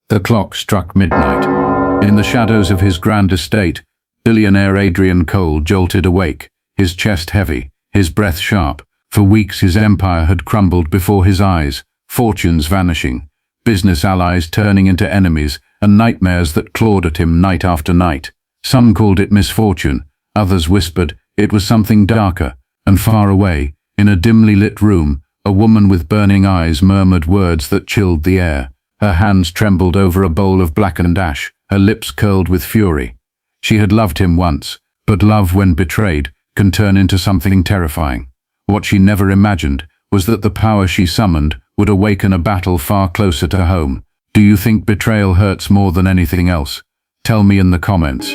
The clock struck midnight. In the shadows of his grand estate, billionaire Adrian Cole jolted awake, his chest heavy, his breath sharp. For weeks his empire had crumbled before his eyes, fortunes vanishing, business allies turning into enemies, and nightmares that clawed at him night after night. Some called it misfortune, others whispered it was something darker, and far away, in a dimly lit room, a woman with burning eyes murmured words that chilled the air. Her hands trembled over a bowl of blackened ash, her lips curled with fury. She had loved him once, but love, when betrayed, can turn into something terrifying. What she never imagined was that the power she summoned would awaken a battle far closer to home. Do you think betrayal hurts more than anything else? Tell me in the comments.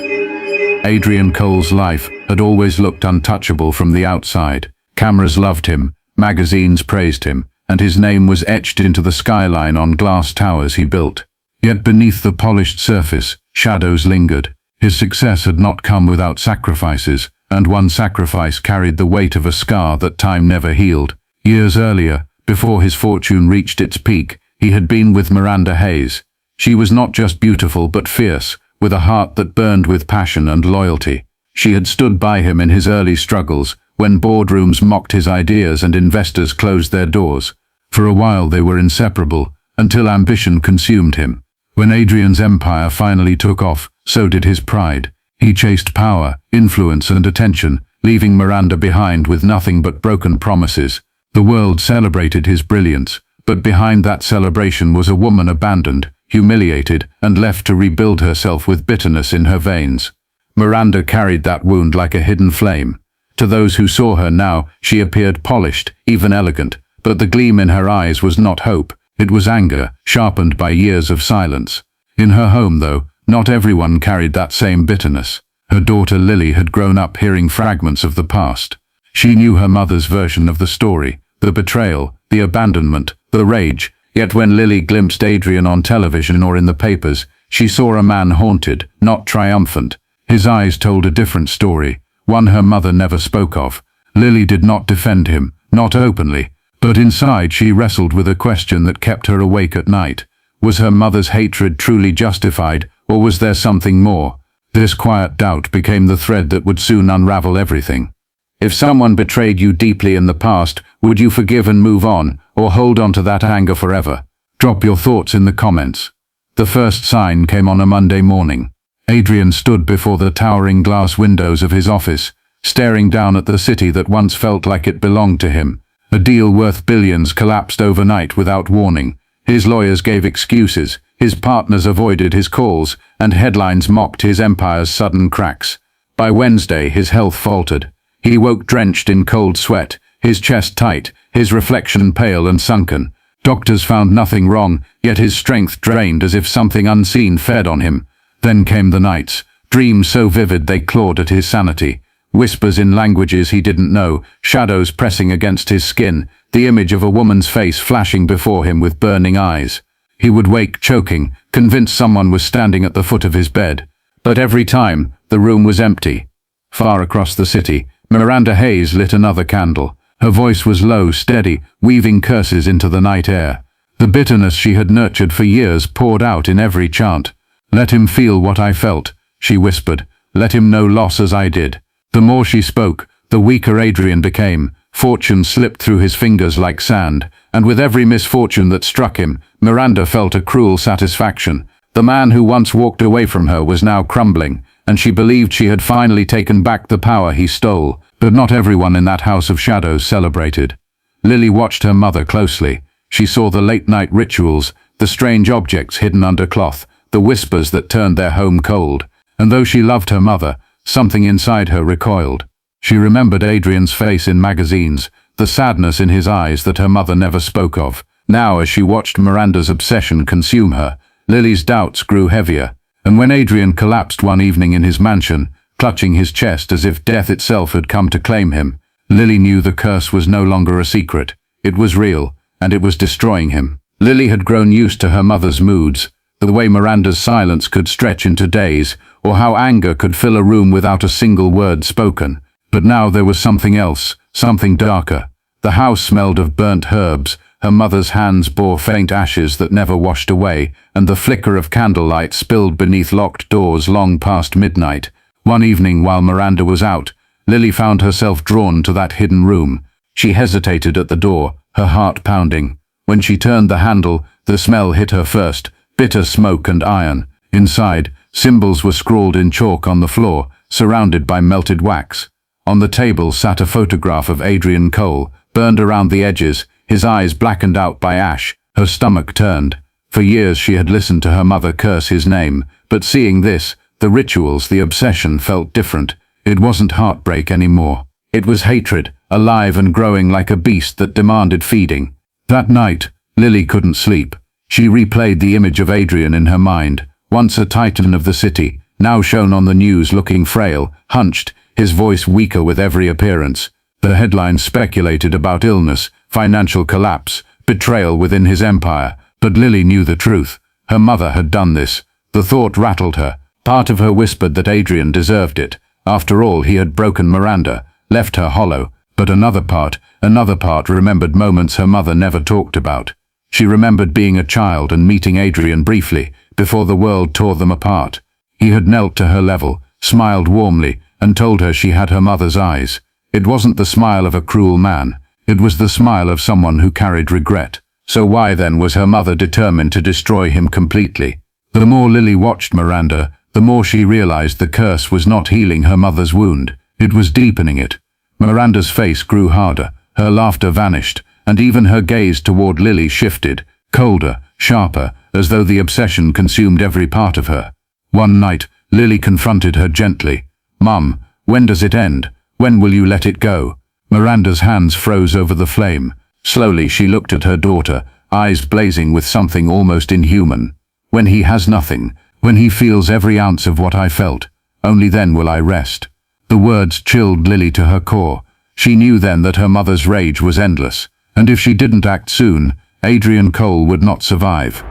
Adrian Cole's life had always looked untouchable from the outside. Cameras loved him, magazines praised him, and his name was etched into the skyline on glass towers he built. Yet beneath the polished surface, shadows lingered. His success had not come without sacrifices, and one sacrifice carried the weight of a scar that time never healed. Years earlier, before his fortune reached its peak, he had been with Miranda Hayes. She was not just beautiful but fierce, with a heart that burned with passion and loyalty. She had stood by him in his early struggles, when boardrooms mocked his ideas and investors closed their doors. For a while they were inseparable, until ambition consumed him. When Adrian's empire finally took off, so did his pride. He chased power, influence and attention, leaving Miranda behind with nothing but broken promises. The world celebrated his brilliance, but behind that celebration was a woman abandoned, humiliated, and left to rebuild herself with bitterness in her veins. Miranda carried that wound like a hidden flame. To those who saw her now, she appeared polished, even elegant, but the gleam in her eyes was not hope. It was anger, sharpened by years of silence. In her home, though, not everyone carried that same bitterness. Her daughter Lily had grown up hearing fragments of the past. She knew her mother's version of the story, the betrayal, the abandonment, the rage. Yet when Lily glimpsed Adrian on television or in the papers, she saw a man haunted, not triumphant. His eyes told a different story, one her mother never spoke of. Lily did not defend him, not openly, but inside she wrestled with a question that kept her awake at night. Was her mother's hatred truly justified, or was there something more? This quiet doubt became the thread that would soon unravel everything. If someone betrayed you deeply in the past, would you forgive and move on, or hold on to that anger forever? Drop your thoughts in the comments. The first sign came on a Monday morning. Adrian stood before the towering glass windows of his office, staring down at the city that once felt like it belonged to him. A deal worth billions collapsed overnight without warning. His lawyers gave excuses, his partners avoided his calls, and headlines mocked his empire's sudden cracks. By Wednesday, his health faltered. He woke drenched in cold sweat, his chest tight, his reflection pale and sunken. Doctors found nothing wrong, yet his strength drained as if something unseen fed on him. Then came the nights, dreams so vivid they clawed at his sanity. Whispers in languages he didn't know, shadows pressing against his skin, the image of a woman's face flashing before him with burning eyes. He would wake choking, convinced someone was standing at the foot of his bed. But every time, the room was empty. Far across the city, Miranda Hayes lit another candle. Her voice was low, steady, weaving curses into the night air. The bitterness she had nurtured for years poured out in every chant. "Let him feel what I felt," she whispered. "Let him know loss as I did." The more she spoke, the weaker Adrian became. Fortune slipped through his fingers like sand, and with every misfortune that struck him, Miranda felt a cruel satisfaction. The man who once walked away from her was now crumbling, and she believed she had finally taken back the power he stole. But not everyone in that house of shadows celebrated. Lily watched her mother closely. She saw the late-night rituals, the strange objects hidden under cloth, the whispers that turned their home cold. And though she loved her mother, something inside her recoiled. She remembered Adrian's face in magazines, the sadness in his eyes that her mother never spoke of. Now, as she watched Miranda's obsession consume her, Lily's doubts grew heavier. And when Adrian collapsed one evening in his mansion, clutching his chest as if death itself had come to claim him, Lily knew the curse was no longer a secret. It was real, and it was destroying him. Lily had grown used to her mother's moods, the way Miranda's silence could stretch into days, or how anger could fill a room without a single word spoken. But now there was something else, something darker. The house smelled of burnt herbs, Her mother's hands bore faint ashes that never washed away, and the flicker of candlelight spilled beneath locked doors long past midnight. One evening while Miranda was out, Lily found herself drawn to that hidden room. She hesitated at the door, her heart pounding. When she turned the handle, the smell hit her first, bitter smoke and iron. Inside, symbols were scrawled in chalk on the floor, surrounded by melted wax. On the table sat a photograph of Adrian Cole, burned around the edges, his eyes blackened out by ash. Her stomach turned. For years she had listened to her mother curse his name, but seeing this, the rituals, the obsession felt different. It wasn't heartbreak anymore. It was hatred, alive and growing like a beast that demanded feeding. That night, Lily couldn't sleep. She replayed the image of Adrian in her mind, once a titan of the city, now shown on the news looking frail, hunched, his voice weaker with every appearance. The headlines speculated about illness, financial collapse, betrayal within his empire, but Lily knew the truth. Her mother had done this. The thought rattled her. Part of her whispered that Adrian deserved it. After all, he had broken Miranda, left her hollow, but another part remembered moments her mother never talked about. She remembered being a child and meeting Adrian briefly, before the world tore them apart. He had knelt to her level, smiled warmly, and told her she had her mother's eyes. It wasn't the smile of a cruel man. It was the smile of someone who carried regret. So why then was her mother determined to destroy him completely? The more Lily watched Miranda, the more she realized the curse was not healing her mother's wound. It was deepening it. Miranda's face grew harder, her laughter vanished, and even her gaze toward Lily shifted, colder, sharper, as though the obsession consumed every part of her. One night, Lily confronted her gently. "Mum, when does it end? When will you let it go?" Miranda's hands froze over the flame. Slowly she looked at her daughter, eyes blazing with something almost inhuman. "When he has nothing, when he feels every ounce of what I felt, only then will I rest." The words chilled Lily to her core. She knew then that her mother's rage was endless, and if she didn't act soon, Adrian Cole would not survive.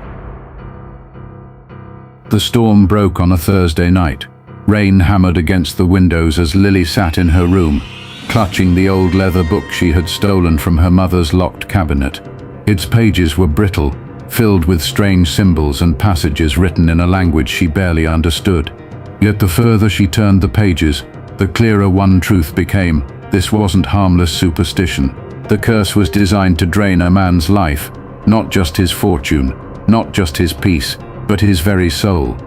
The storm broke on a Thursday night. Rain hammered against the windows as Lily sat in her room, clutching the old leather book she had stolen from her mother's locked cabinet. Its pages were brittle, filled with strange symbols and passages written in a language she barely understood. Yet the further she turned the pages, the clearer one truth became. This wasn't harmless superstition. The curse was designed to drain a man's life, not just his fortune, not just his peace, but his very soul.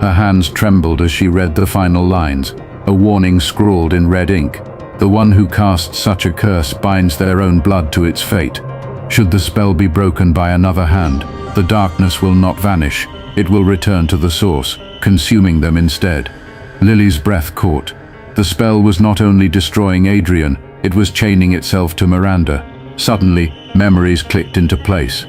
Her hands trembled as she read the final lines, a warning scrawled in red ink. The one who casts such a curse binds their own blood to its fate. Should the spell be broken by another hand, the darkness will not vanish. It will return to the source, consuming them instead. Lily's breath caught. The spell was not only destroying Adrian, it was chaining itself to Miranda. Suddenly, memories clicked into place.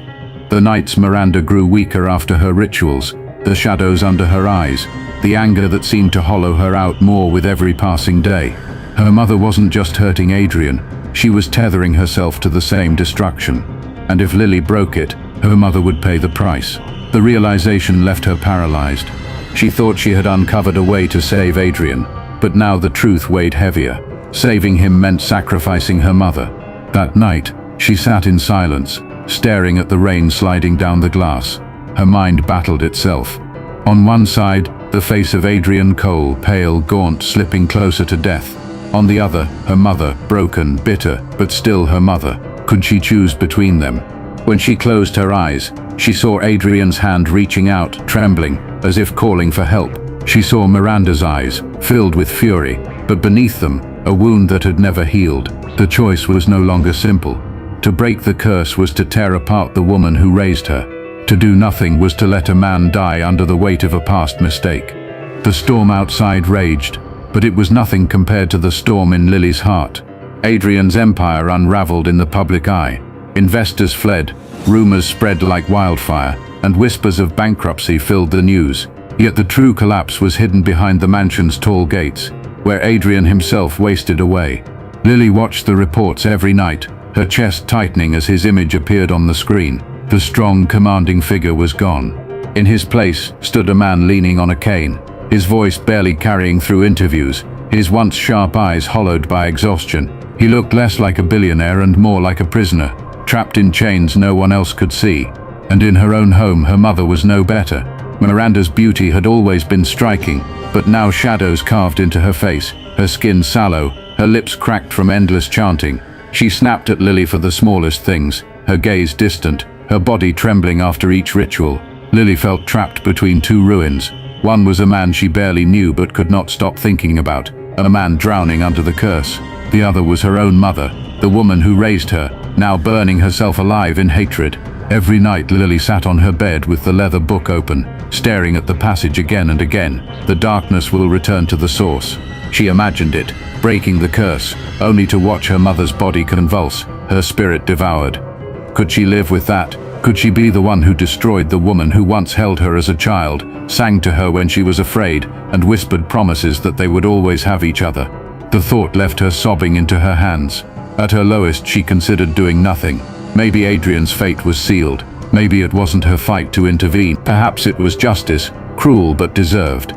The nights Miranda grew weaker after her rituals, the shadows under her eyes, the anger that seemed to hollow her out more with every passing day. Her mother wasn't just hurting Adrian, she was tethering herself to the same destruction. And if Lily broke it, her mother would pay the price. The realization left her paralyzed. She thought she had uncovered a way to save Adrian, but now the truth weighed heavier. Saving him meant sacrificing her mother. That night, she sat in silence, staring at the rain sliding down the glass. Her mind battled itself. On one side, the face of Adrian Cole, pale, gaunt, slipping closer to death. On the other, her mother, broken, bitter, but still her mother. Could she choose between them? When she closed her eyes, she saw Adrian's hand reaching out, trembling, as if calling for help. She saw Miranda's eyes, filled with fury, but beneath them, a wound that had never healed. The choice was no longer simple. To break the curse was to tear apart the woman who raised her. To do nothing was to let a man die under the weight of a past mistake. The storm outside raged, but it was nothing compared to the storm in Lily's heart. Adrian's empire unraveled in the public eye. Investors fled, rumors spread like wildfire, and whispers of bankruptcy filled the news. Yet the true collapse was hidden behind the mansion's tall gates, where Adrian himself wasted away. Lily watched the reports every night, her chest tightening as his image appeared on the screen. The strong, commanding figure was gone. In his place stood a man leaning on a cane, his voice barely carrying through interviews, his once sharp eyes hollowed by exhaustion. He looked less like a billionaire and more like a prisoner, trapped in chains no one else could see. And in her own home, her mother was no better. Miranda's beauty had always been striking, but now shadows carved into her face, her skin sallow, her lips cracked from endless chanting. She snapped at Lily for the smallest things, her gaze distant, her body trembling after each ritual. Lily felt trapped between two ruins. One was a man she barely knew but could not stop thinking about, a man drowning under the curse. The other was her own mother, the woman who raised her, now burning herself alive in hatred. Every night Lily sat on her bed with the leather book open, staring at the passage again and again. The darkness will return to the source. She imagined it, breaking the curse, only to watch her mother's body convulse, her spirit devoured. Could she live with that? Could she be the one who destroyed the woman who once held her as a child, sang to her when she was afraid, and whispered promises that they would always have each other? The thought left her sobbing into her hands. At her lowest, she considered doing nothing. Maybe Adrian's fate was sealed. Maybe it wasn't her fight to intervene. Perhaps it was justice, cruel but deserved.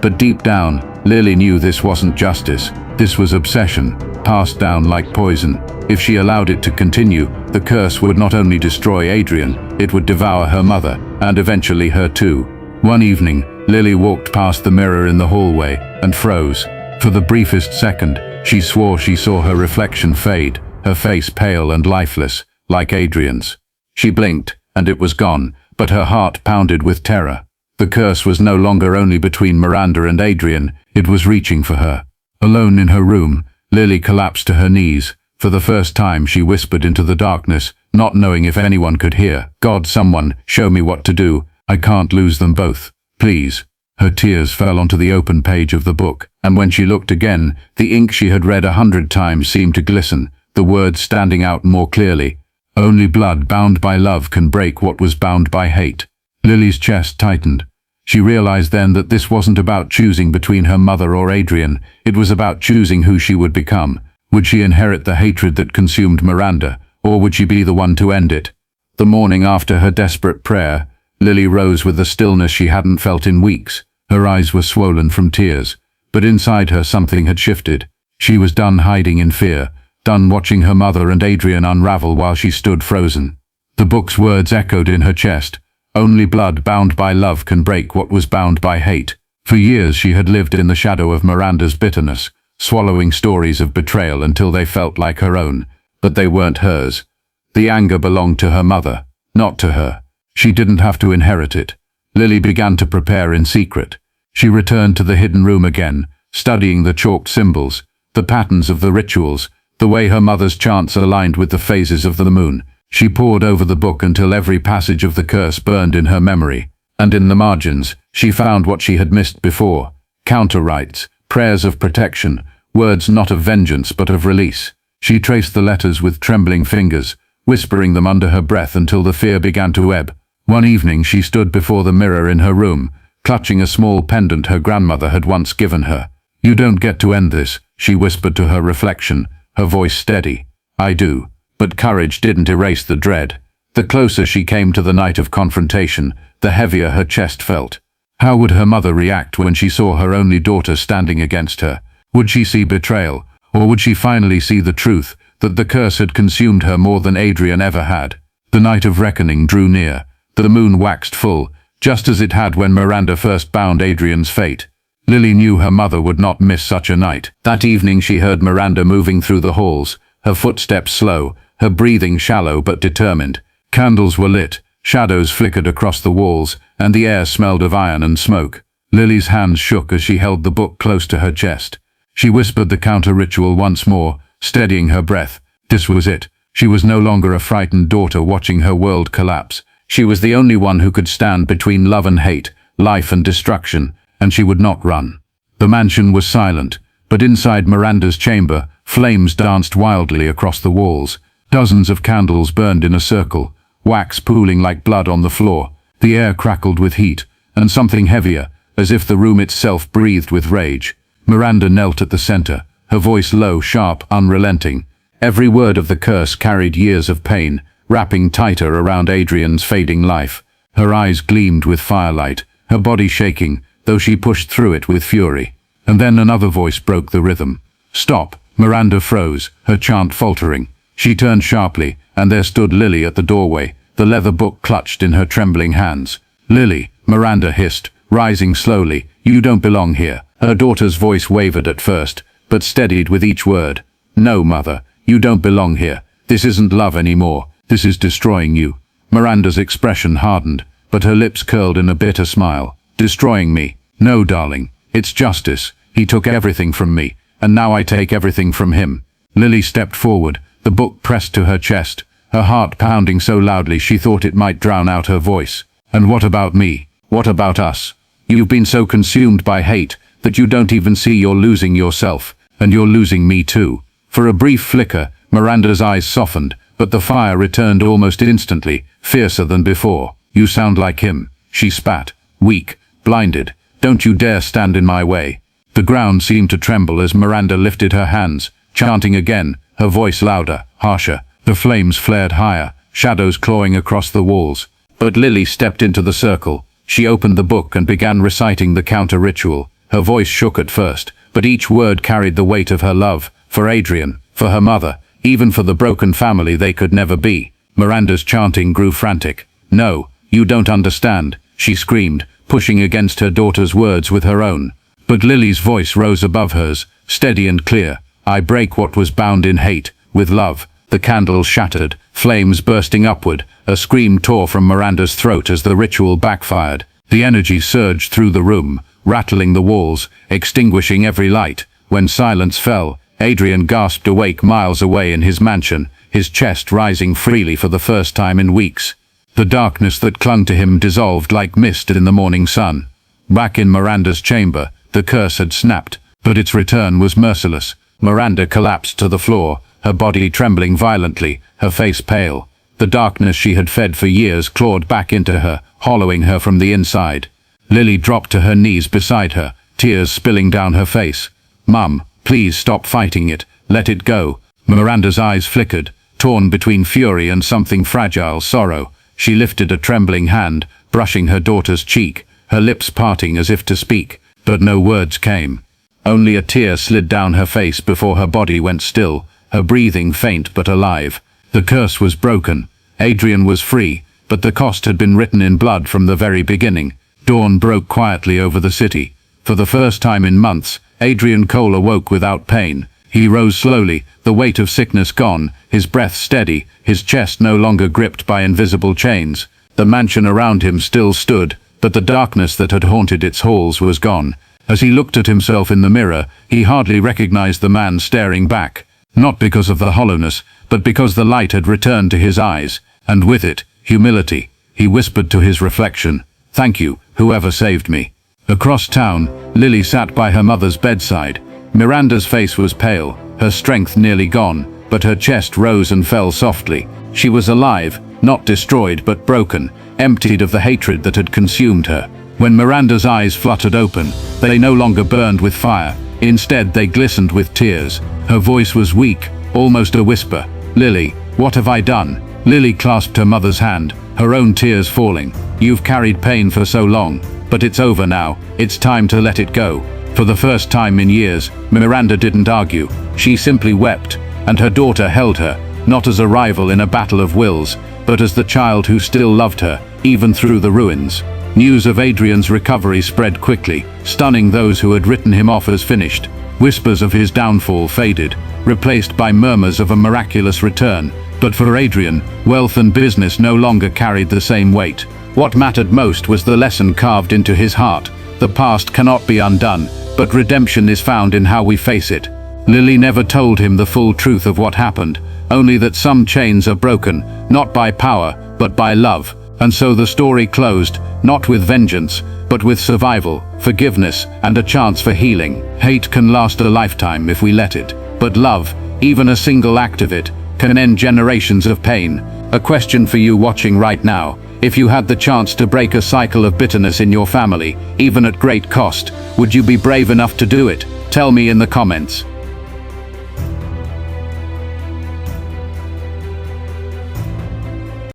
But deep down, Lily knew this wasn't justice. This was obsession, passed down like poison. If she allowed it to continue, the curse would not only destroy Adrian, it would devour her mother, and eventually her too. One evening, Lily walked past the mirror in the hallway and froze. For the briefest second, she swore she saw her reflection fade, her face pale and lifeless, like Adrian's. She blinked, and it was gone, but her heart pounded with terror. The curse was no longer only between Miranda and Adrian, it was reaching for her. Alone in her room, Lily collapsed to her knees. For the first time she whispered into the darkness, not knowing if anyone could hear. God, someone, show me what to do. I can't lose them both. Please. Her tears fell onto the open page of the book, and when she looked again, the ink she had read 100 times seemed to glisten, the words standing out more clearly. Only blood bound by love can break what was bound by hate. Lily's chest tightened. She realized then that this wasn't about choosing between her mother or Adrian, it was about choosing who she would become. Would she inherit the hatred that consumed Miranda, or would she be the one to end it? The morning after her desperate prayer, Lily rose with a stillness she hadn't felt in weeks. Her eyes were swollen from tears, but inside her something had shifted. She was done hiding in fear, done watching her mother and Adrian unravel while she stood frozen. The book's words echoed in her chest. Only blood bound by love can break what was bound by hate. For years she had lived in the shadow of Miranda's bitterness, swallowing stories of betrayal until they felt like her own, but they weren't hers. The anger belonged to her mother, not to her. She didn't have to inherit it. Lily began to prepare in secret. She returned to the hidden room again, studying the chalked symbols, the patterns of the rituals, the way her mother's chants aligned with the phases of the moon. She pored over the book until every passage of the curse burned in her memory, and in the margins, she found what she had missed before: counter-rites, prayers of protection, words not of vengeance but of release. She traced the letters with trembling fingers, whispering them under her breath until the fear began to ebb. One evening she stood before the mirror in her room, clutching a small pendant her grandmother had once given her. "You don't get to end this," she whispered to her reflection, her voice steady. "I do." But courage didn't erase the dread. The closer she came to the night of confrontation, the heavier her chest felt. How would her mother react when she saw her only daughter standing against her? Would she see betrayal, or would she finally see the truth, that the curse had consumed her more than Adrian ever had? The night of reckoning drew near. The moon waxed full, just as it had when Miranda first bound Adrian's fate. Lily knew her mother would not miss such a night. That evening she heard Miranda moving through the halls, her footsteps slow, her breathing shallow but determined. Candles were lit, shadows flickered across the walls, and the air smelled of iron and smoke. Lily's hands shook as she held the book close to her chest. She whispered the counter-ritual once more, steadying her breath. This was it. She was no longer a frightened daughter watching her world collapse. She was the only one who could stand between love and hate, life and destruction, and she would not run. The mansion was silent, but inside Miranda's chamber, flames danced wildly across the walls. Dozens of candles burned in a circle, wax pooling like blood on the floor. The air crackled with heat, and something heavier, as if the room itself breathed with rage. Miranda knelt at the center, her voice low, sharp, unrelenting. Every word of the curse carried years of pain, wrapping tighter around Adrian's fading life. Her eyes gleamed with firelight, her body shaking, though she pushed through it with fury. And then another voice broke the rhythm. "Stop!" Miranda froze, her chant faltering. She turned sharply, and there stood Lily at the doorway, the leather book clutched in her trembling hands. "Lily," Miranda hissed, rising slowly, "you don't belong here." Her daughter's voice wavered at first, but steadied with each word. "No, mother, you don't belong here. This isn't love anymore. This is destroying you." Miranda's expression hardened, but her lips curled in a bitter smile. "Destroying me? No, darling. It's justice. He took everything from me, and now I take everything from him." Lily stepped forward, the book pressed to her chest, her heart pounding so loudly she thought it might drown out her voice. "And what about me? What about us? You've been so consumed by hate that you don't even see you're losing yourself, and you're losing me too." For a brief flicker, Miranda's eyes softened, but the fire returned almost instantly, fiercer than before. "You sound like him," she spat, "weak, blinded. Don't you dare stand in my way." The ground seemed to tremble as Miranda lifted her hands, chanting again, her voice louder, harsher. The flames flared higher, shadows clawing across the walls. But Lily stepped into the circle. She opened the book and began reciting the counter-ritual. Her voice shook at first, but each word carried the weight of her love, for Adrian, for her mother, even for the broken family they could never be. Miranda's chanting grew frantic. "No, you don't understand," she screamed, pushing against her daughter's words with her own. But Lily's voice rose above hers, steady and clear. "I break what was bound in hate, with love." The candle shattered, flames bursting upward. A scream tore from Miranda's throat as the ritual backfired. The energy surged through the room, rattling the walls, extinguishing every light. When silence fell, Adrian gasped awake miles away in his mansion, his chest rising freely for the first time in weeks. The darkness that clung to him dissolved like mist in the morning sun. Back in Miranda's chamber, the curse had snapped, but its return was merciless. Miranda collapsed to the floor, her body trembling violently, her face pale. The darkness she had fed for years clawed back into her, hollowing her from the inside. Lily dropped to her knees beside her, tears spilling down her face. "Mum, please stop fighting it. Let it go." Miranda's eyes flickered, torn between fury and something fragile, sorrow. She lifted a trembling hand, brushing her daughter's cheek, her lips parting as if to speak, but no words came. Only a tear slid down her face before her body went still, her breathing faint but alive. The curse was broken. Adrian was free, but the cost had been written in blood from the very beginning. Dawn broke quietly over the city. For the first time in months, Adrian Cole awoke without pain. He rose slowly, the weight of sickness gone, his breath steady, his chest no longer gripped by invisible chains. The mansion around him still stood, but the darkness that had haunted its halls was gone. As he looked at himself in the mirror, he hardly recognized the man staring back. Not because of the hollowness, but because the light had returned to his eyes, and with it, humility. He whispered to his reflection, "Thank you, whoever saved me." Across town, Lily sat by her mother's bedside. Miranda's face was pale, her strength nearly gone, but her chest rose and fell softly. She was alive, not destroyed but broken, emptied of the hatred that had consumed her. When Miranda's eyes fluttered open, they no longer burned with fire. Instead, they glistened with tears. Her voice was weak, almost a whisper. "Lily, what have I done?" Lily clasped her mother's hand, her own tears falling. "You've carried pain for so long, but it's over now. It's time to let it go." For the first time in years, Miranda didn't argue. She simply wept, and her daughter held her, not as a rival in a battle of wills, but as the child who still loved her, even through the ruins. News of Adrian's recovery spread quickly, stunning those who had written him off as finished. Whispers of his downfall faded, replaced by murmurs of a miraculous return. But for Adrian, wealth and business no longer carried the same weight. What mattered most was the lesson carved into his heart. The past cannot be undone, but redemption is found in how we face it. Lily never told him the full truth of what happened, only that some chains are broken, not by power, but by love. And so the story closed, not with vengeance, but with survival, forgiveness, and a chance for healing. Hate can last a lifetime if we let it, but love, even a single act of it, can end generations of pain. A question for you watching right now. If you had the chance to break a cycle of bitterness in your family, even at great cost, would you be brave enough to do it? Tell me in the comments.